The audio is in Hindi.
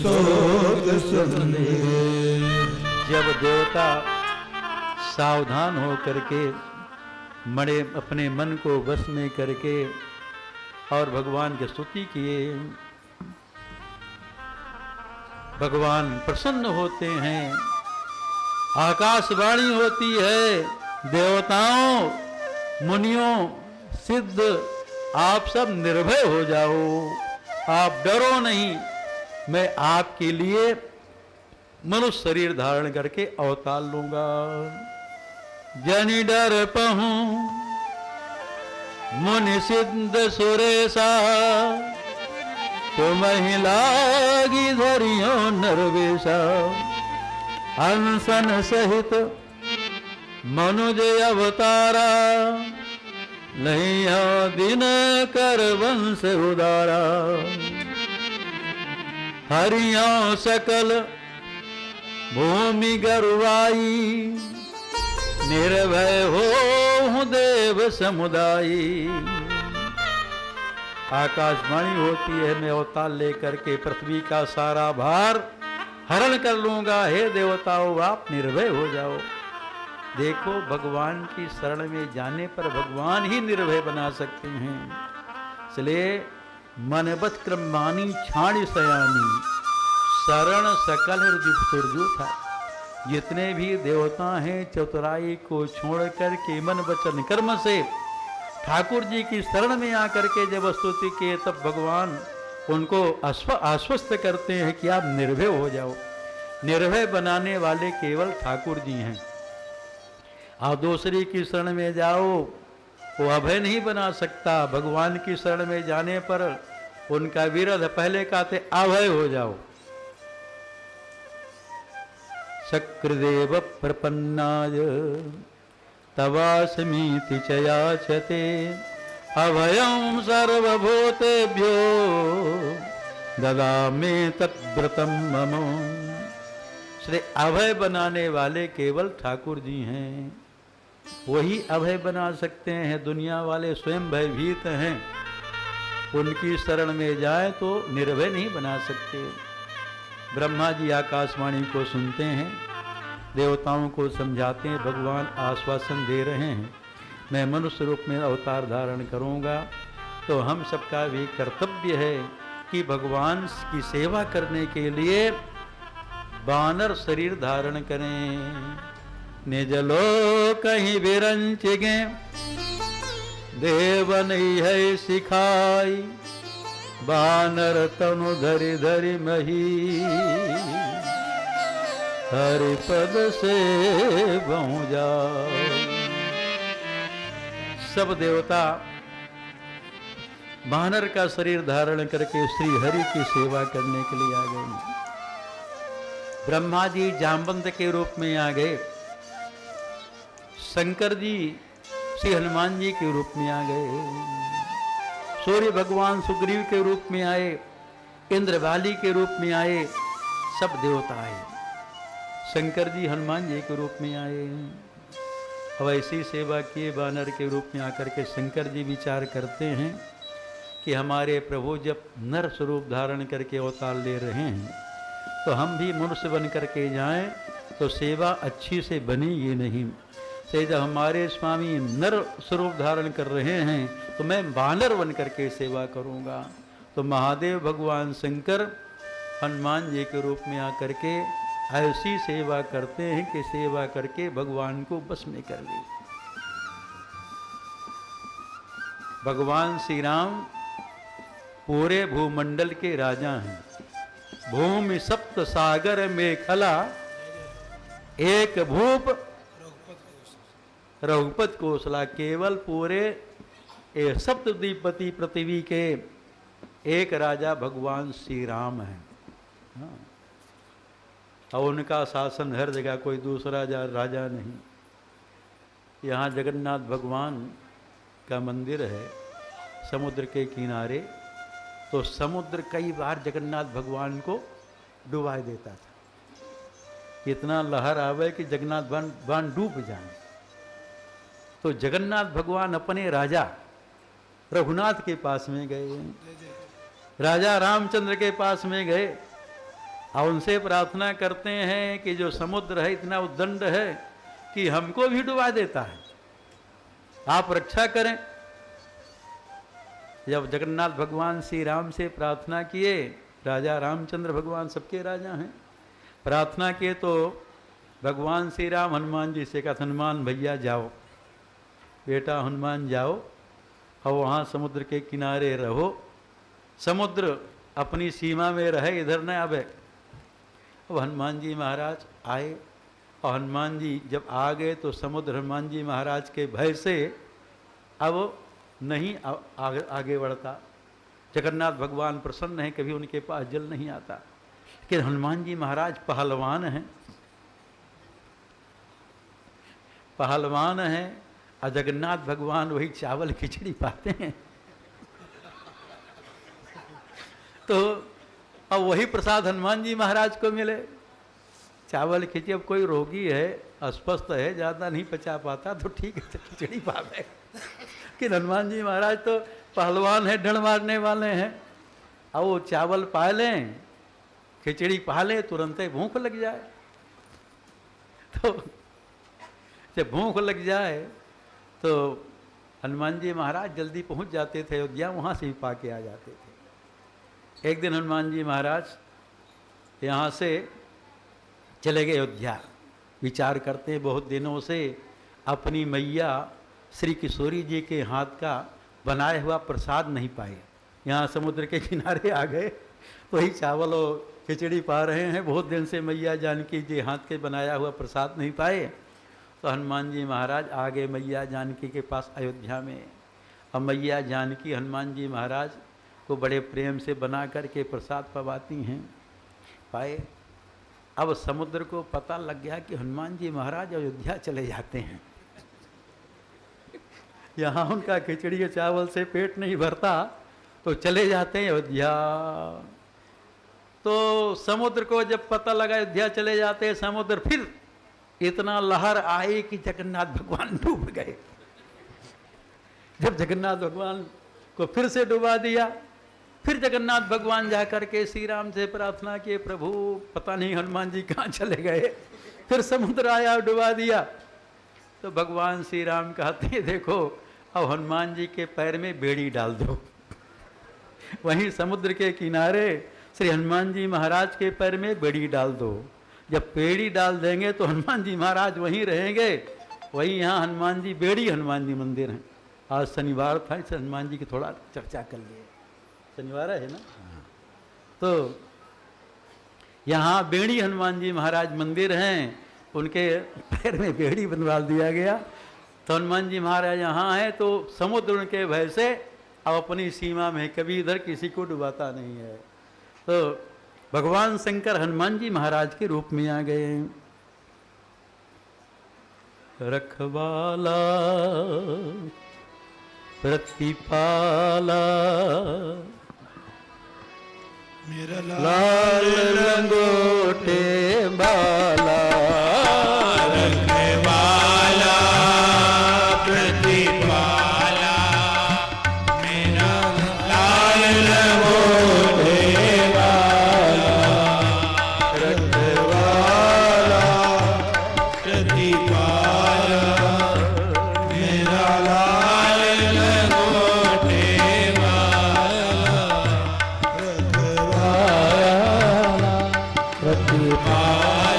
स्तोत्र सुनने। जब देवता सावधान हो करके मड़े अपने मन को वश में करके और भगवान की स्तुति किए, भगवान प्रसन्न होते हैं। आकाशवाणी होती है, देवताओं, मुनियों, सिद्ध, आप सब निर्भय हो जाओ, आप डरो नहीं, मैं आपके लिए मनुष्य शरीर धारण करके अवतार लूंगा। जनि डर पहूं मुनि सिद्ध सुरेशा, तो महिलागी धरियो नरवेशा। अनशन सहित मनुज अवतारा, लहिया दिन कर वंश उदारा। हरिया सकल भूमि गरुआई, निर्भय हो देव समुदायी। आकाशवाणी होती है, मैं अवतार लेकर के पृथ्वी का सारा भार हरण कर लूंगा। हे देवताओं, आप निर्भय हो जाओ। देखो, भगवान की शरण में जाने पर भगवान ही निर्भय बना सकते हैं। इसलिए मनबत क्रमानी छाणी सयानी, शरण सकल सुरजू था। जितने भी देवता हैं, चतुराई को छोड़ कर के मन वचन कर्म से ठाकुर जी की शरण में आकर के जब स्तुति किए, तब भगवान उनको आश्वस्त करते हैं कि आप निर्भय हो जाओ। निर्भय बनाने वाले केवल ठाकुर जी हैं। आप दूसरी की शरण में जाओ, वो अभय नहीं बना सकता। भगवान की शरण में जाने पर उनका विरोध, पहले कहते अभय हो जाओ। शक्रदेव प्रपन्नाय तवास्मीति च याचते, अभयं सर्वभूतेभ्यो ददामि तद्व्रतं मम। श्री अभय बनाने वाले केवल ठाकुर जी हैं। वही अभय बना सकते हैं। दुनिया वाले स्वयं भयभीत हैं, उनकी शरण में जाए तो निर्भय नहीं बना सकते। ब्रह्मा जी आकाशवाणी को सुनते हैं, देवताओं को समझाते हैं, भगवान आश्वासन दे रहे हैं, मैं मनुष्य रूप में अवतार धारण करूंगा। तो हम सबका भी कर्तव्य है कि भगवान की सेवा करने के लिए बानर शरीर धारण करें। निज लोक कहीं विरंच गे, देव नहीं है सिखाई, बानर तनु धरि धरि मही, हरि पद से बहु जाओ। सब देवता बानर का शरीर धारण करके श्री हरि की सेवा करने के लिए आ गए। ब्रह्मा जी जामवंत के रूप में आ गए, शंकर जी श्री हनुमान जी के रूप में आ गए, सूर्य भगवान सुग्रीव के रूप में आए, इंद्रवाली के रूप में आए, सब देवता आए। शंकर जी हनुमान जी के रूप में आए। अब ऐसी सेवा किए बानर के रूप में आकर के शंकर जी विचार करते हैं कि हमारे प्रभु जब नर स्वरूप धारण करके अवतार ले रहे हैं, तो हम भी मनुष्य बन करके जाएं तो सेवा अच्छी से बनेगी नहीं। से जब हमारे स्वामी नर स्वरूप धारण कर रहे हैं तो मैं बानर बन करके सेवा करूंगा। तो महादेव भगवान शंकर हनुमान जी के रूप में आकर के ऐसी सेवा करते हैं कि सेवा करके भगवान को बस में कर ले। भगवान श्री राम पूरे भूमंडल के राजा हैं। भूमि सप्त सागर में खला, एक भूप रघुपत कोसला। केवल पूरे सप्तद्वीपति पृथ्वी के एक राजा भगवान श्री राम हैं। हाँ। और उनका शासन हर जगह, कोई दूसरा राजा नहीं। यहाँ जगन्नाथ भगवान का मंदिर है समुद्र के किनारे, तो समुद्र कई बार जगन्नाथ भगवान को डुबा देता था। इतना लहर आवे कि जगन्नाथ भगवान डूब जाए। तो जगन्नाथ भगवान अपने राजा रघुनाथ के पास में गए, राजा रामचंद्र के पास में गए और उनसे प्रार्थना करते हैं कि जो समुद्र है इतना उद्दंड है कि हमको भी डुबा देता है, आप रक्षा करें। जब जगन्नाथ भगवान श्री राम से प्रार्थना किए, राजा रामचंद्र भगवान सबके राजा हैं, प्रार्थना किए तो भगवान श्री राम हनुमान जी से कहा, हनुमान भैया जाओ, बेटा हनुमान जाओ और वहाँ समुद्र के किनारे रहो, समुद्र अपनी सीमा में रहे, इधर न आवे। अब हनुमान जी महाराज आए और हनुमान जी जब आ गए तो समुद्र हनुमान जी महाराज के भय से अब नहीं आगे बढ़ता। जगन्नाथ भगवान प्रसन्न हैं, कभी उनके पास जल नहीं आता। लेकिन हनुमान जी महाराज पहलवान हैं, पहलवान हैं, और जगन्नाथ भगवान वही चावल खिचड़ी पाते हैं तो अब वही प्रसाद हनुमान जी महाराज को मिले, चावल खिचड़ी। अब कोई रोगी है, अस्वस्थ है, ज़्यादा नहीं पचा पाता तो ठीक है खिचड़ी पा गए, कि हनुमान जी महाराज तो पहलवान है, डंड मारने वाले हैं, और वो चावल पा लें, खिचड़ी पा लें, तुरंत ही भूख लग जाए। तो जब भूख लग जाए तो हनुमान जी महाराज जल्दी पहुंच जाते थे अयोध्या, वहाँ से भी पा के आ जाते थे। एक दिन हनुमान जी महाराज यहाँ से चले गए अयोध्या, विचार करते हैं बहुत दिनों से अपनी मैया श्री किशोरी जी के हाथ का बनाया हुआ प्रसाद नहीं पाए। यहाँ समुद्र के किनारे आ गए, वही चावल और खिचड़ी पा रहे हैं, बहुत दिन से मैया जानकी जी हाथ के बनाया हुआ प्रसाद नहीं पाए। तो हनुमान जी महाराज आ गए मैया जानकी के पास अयोध्या में। अब मैया जानकी हनुमान जी महाराज को बड़े प्रेम से बना करके प्रसाद पवाती हैं, पाए। अब समुद्र को पता लग गया कि हनुमान जी महाराज अयोध्या चले जाते हैं, यहाँ उनका खिचड़ी के चावल से पेट नहीं भरता तो चले जाते हैं अयोध्या। तो समुद्र को जब पता लगा अयोध्या चले जाते हैं, समुद्र फिर इतना लहर आई कि जगन्नाथ भगवान डूब गए। जब जगन्नाथ भगवान को फिर से डुबा दिया, फिर जगन्नाथ भगवान जाकर के श्री राम से प्रार्थना किए, प्रभु पता नहीं हनुमान जी कहाँ चले गए। फिर समुद्र आया और डुबा दिया। तो भगवान श्री राम कहते हैं, देखो अब हनुमान जी के पैर में बेड़ी डाल दो। वहीं समुद्र के किनारे श्री हनुमान जी महाराज के पैर में बेड़ी डाल दो। जब बेड़ी डाल देंगे तो हनुमान जी महाराज वहीं रहेंगे। वहीं यहाँ हनुमान जी बेड़ी हनुमान जी मंदिर हैं। आज शनिवार था, इस हनुमान जी की थोड़ा चर्चा कर लिए। शनिवार है ना, तो यहाँ बेड़ी हनुमान जी महाराज मंदिर हैं, उनके पैर में बेड़ी बनवा दिया गया। तो हनुमान जी महाराज यहाँ हैं तो समुद्र उनके भय से अब अपनी सीमा में कभी इधर किसी को डुबाता नहीं है। तो भगवान शंकर हनुमान जी महाराज के रूप में आ गए। रखवाला प्रतिपाला मेरा लाल लंगोटे बाला, रखने वाला प्रतिपाला, मेरा लाल लंगोटे वाला, रखने वाला प्रतिपाला, मेरा लाल लंगोटे वाला, प्रतिपाला